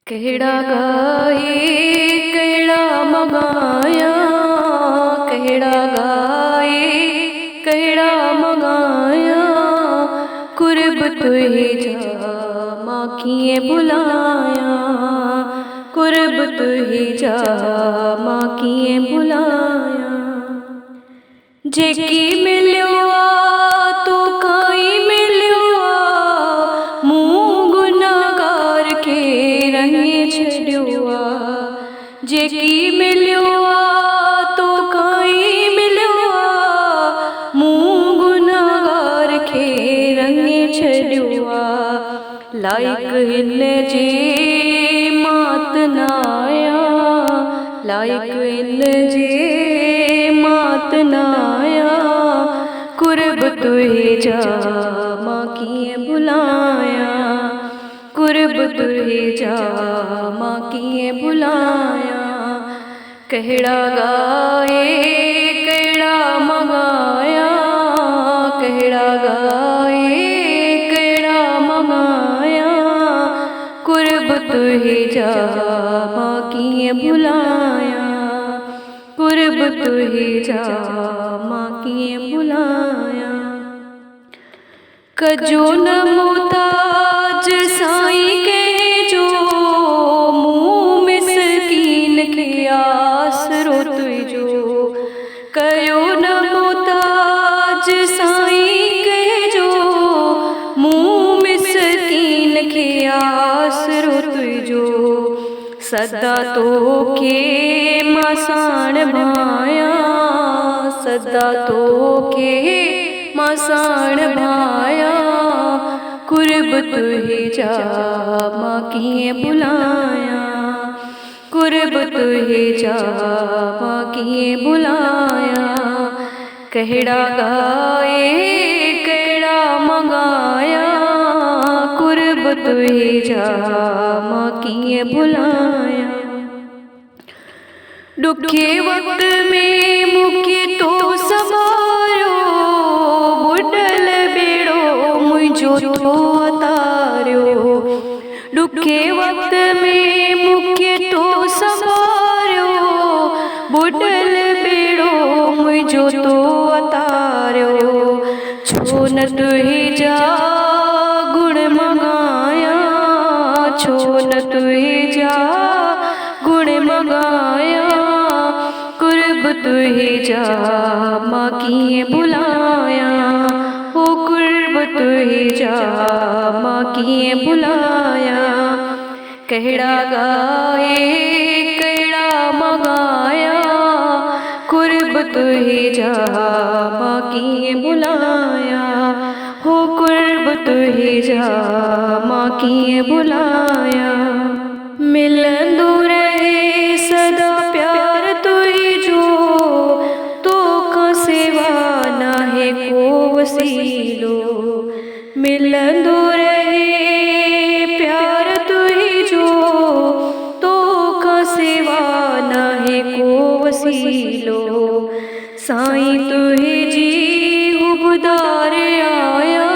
कहड़ा गाए कहड़ा मंगाया, कहड़ा गाए कहड़ा मंगाया। कुर्ब तुहे जा माँ किए बुलाया, कुर्ब तुहे जा माँ किए बुलाया। जेकी मिलियो तो काई मिलियो, मुँह गुनाहगार के रंगे छड़ियो। जेकी मिलियो तो काई मिलियो, मुँह गुनाहगार के रंगे छड़ियो। लाइक हिन जे मात नाया, लाइक हिन जे मात नाया। कुर्ब तुहे जा माँ किए बुलाया, कुर्ब तुहे जा माँ किए बुलाया। कहड़ा गाए कहड़ा मंगाया, कहड़ा गाए कहड़ा मंगाया। कुर्ब तुहे जा माँ किए बुलाया, कुर्ब तुहे जा माँ किए बुलाया। कजो न मोहताज साईं के जो, मुँह मिस्कीन के आसरो तुझो। कयो न मोहताज साईं के जो, मुँह मिस्कीन के आसरो तुझो। सदा तो के मसाण भाया, सदा तो के मसाण भाया। कुर्ब तुहे जा माँ किए बुलाया, कुर्ब तुहे जा माँ किए बुलाया। कहड़ा गाए कहड़ा मंगाया, कुर्ब तुहे जा माँ किए बुलाया। दुखे वक्त में मुखे तो संभारो, बुडल बेड़ो मुझो तो अतार्यो। दुखे वक्त में मुखे तो संभारो, बुडल बेड़ो मुझो तो अतार्यो। छो न तुहे जा गुण मंगाया, छो न तुहे जा गुण मंगाया। कुर्ब तुहे जा माँ किए बुलाया, ओ कुर्ब तुहे जा माँ किए बुलाया। कहड़ा गाए कहड़ा मंगाया, कुर्ब तुहे जा माँ किए बुलाया। हो कुर्ब तुहे जा माँ किए बुलाया। मिलंदो रहे सदा प्यार तुही जो, तो का सेवा नाहे को वसीलो। मिलंदो रहे प्यार तुही जो, तो का सेवा नाहे को वसीलो। साईं तुहे जी हुबदार आया,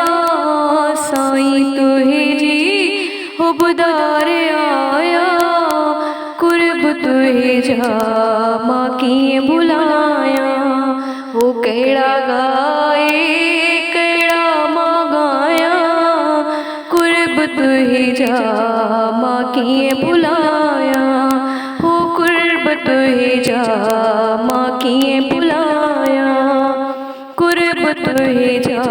साईं तुहे जी हुबदार आया। कुर्ब तुहे जा माँ किए बुलाया। वो कहड़ा गाए कहड़ा मंगाया, कुर्ब तुहे जा माँ किए बुलाया। वो कुर्ब तुहे जा माँ किए बुलाया, कुर्ब तुहे जा